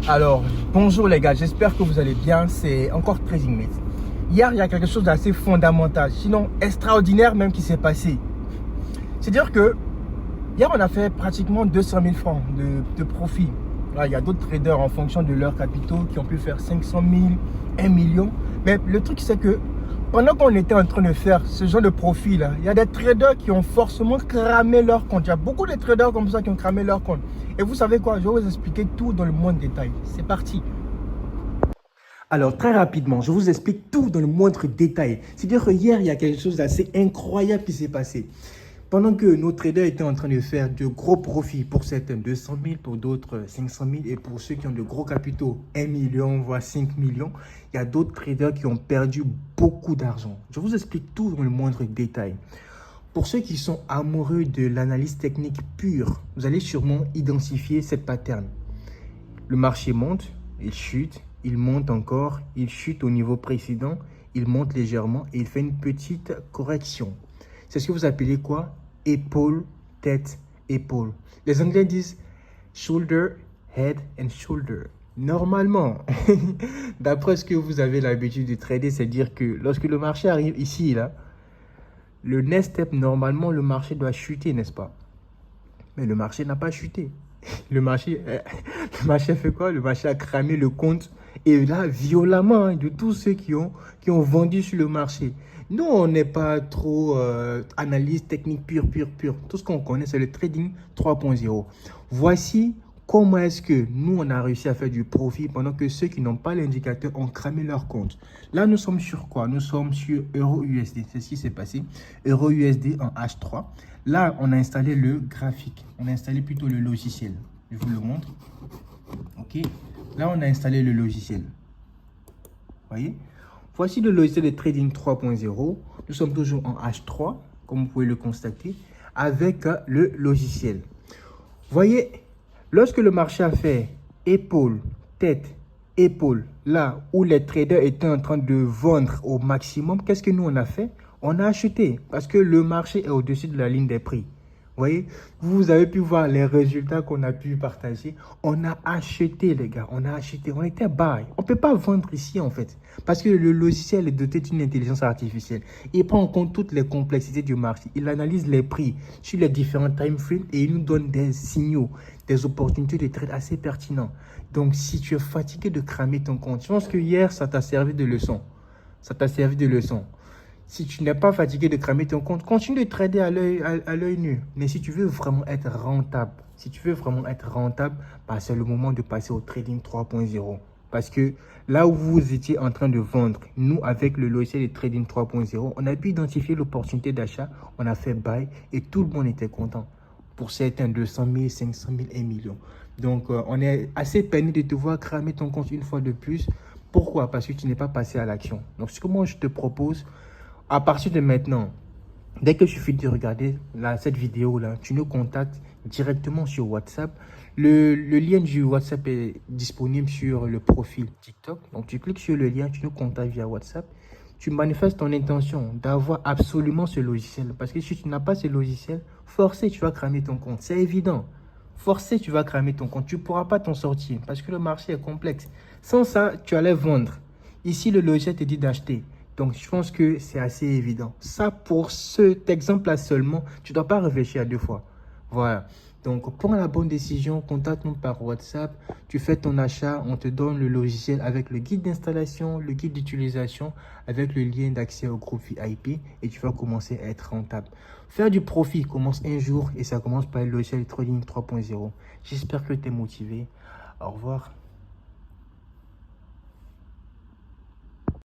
Alors, bonjour les gars, j'espère que vous allez bien, c'est encore Trading Mate. Hier, il y a quelque chose d'assez fondamental, sinon extraordinaire même qui s'est passé. C'est-à-dire que hier, on a fait pratiquement 200 000 francs de profit. Là, il y a d'autres traders en fonction de leurs capitaux qui ont pu faire 500 000, 1 million. Mais le truc, c'est que pendant qu'on était en train de faire ce genre de profit là, il y a des traders qui ont forcément cramé leur compte. Il y a beaucoup de traders comme ça qui ont cramé leur compte. Et vous savez quoi? Je vais vous expliquer tout dans le moindre détail. C'est parti. Alors, très rapidement, je vous explique tout dans le moindre détail. C'est-à-dire que hier, il y a quelque chose d'assez incroyable qui s'est passé. Pendant que nos traders étaient en train de faire de gros profits, pour certains 200 000, pour d'autres 500 000, et pour ceux qui ont de gros capitaux, 1 million, voire 5 millions, il y a d'autres traders qui ont perdu beaucoup d'argent. Je vous explique tout dans le moindre détail. Pour ceux qui sont amoureux de l'analyse technique pure, vous allez sûrement identifier cette pattern. Le marché monte, il chute, il monte encore, il chute au niveau précédent, il monte légèrement et il fait une petite correction. C'est ce que vous appelez quoi? Épaule, tête, épaule. Les Anglais disent shoulder, head and shoulder. Normalement, d'après ce que vous avez l'habitude de trader, c'est dire que lorsque le marché arrive ici, là, le next step, normalement, le marché doit chuter, n'est-ce pas? Mais le marché n'a pas chuté. Le marché fait quoi? Le marché a cramé le compte, et là, violemment, de tous ceux qui ont vendu sur le marché. Nous, on n'est pas trop analyse technique pure. Tout ce qu'on connaît, c'est le trading 3.0. Voici comment est-ce que nous, on a réussi à faire du profit pendant que ceux qui n'ont pas l'indicateur ont cramé leur compte. Là, nous sommes sur quoi? Nous sommes sur Euro-USD. C'est ce qui s'est passé. Euro-USD en H3. Là, on a installé le graphique. On a installé plutôt le logiciel. Je vous le montre. OK. Là, on a installé le logiciel. Voyez? Voici le logiciel de Trading 3.0. Nous sommes toujours en H3, comme vous pouvez le constater, avec le logiciel. Voyez, lorsque le marché a fait épaule, tête, épaule, là où les traders étaient en train de vendre au maximum, qu'est-ce que nous on a fait? On a acheté parce que le marché est au-dessus de la ligne des prix. Vous voyez, vous avez pu voir les résultats qu'on a pu partager. On a acheté, les gars, on a acheté, on était buy. On ne peut pas vendre ici, en fait, parce que le logiciel est doté d'une intelligence artificielle. Il prend en compte toutes les complexités du marché. Il analyse les prix sur les différents time frames et il nous donne des signaux, des opportunités de trade assez pertinents. Donc, si tu es fatigué de cramer ton compte, je pense que hier, ça t'a servi de leçon. Ça t'a servi de leçon. Si tu n'es pas fatigué de cramer ton compte, continue de trader à l'œil nu. Mais si tu veux vraiment être rentable, bah, c'est le moment de passer au trading 3.0. Parce que là où vous étiez en train de vendre, nous, avec le logiciel de trading 3.0, on a pu identifier l'opportunité d'achat, on a fait buy et tout le monde était content. Pour certains, 200 000, 500 000, 1 million. Donc, on est assez peiné de te voir cramer ton compte une fois de plus. Pourquoi? Parce que tu n'es pas passé à l'action. Donc, ce que moi, je te propose, à partir de maintenant, dès que je finis de regarder cette vidéo-là, tu nous contactes directement sur WhatsApp. Le lien du WhatsApp est disponible sur le profil TikTok. Donc, tu cliques sur le lien, tu nous contactes via WhatsApp. Tu manifestes ton intention d'avoir absolument ce logiciel. Parce que si tu n'as pas ce logiciel, forcé, tu vas cramer ton compte. C'est évident. Forcé, tu vas cramer ton compte. Tu ne pourras pas t'en sortir parce que le marché est complexe. Sans ça, tu allais vendre. Ici, le logiciel te dit d'acheter. Donc, je pense que c'est assez évident. Ça, pour cet exemple-là seulement, tu ne dois pas réfléchir à deux fois. Voilà. Donc, prends la bonne décision, contacte-nous par WhatsApp. Tu fais ton achat, on te donne le logiciel avec le guide d'installation, le guide d'utilisation, avec le lien d'accès au groupe VIP et tu vas commencer à être rentable. Faire du profit commence un jour et ça commence par le logiciel Trading 3.0. J'espère que tu es motivé. Au revoir.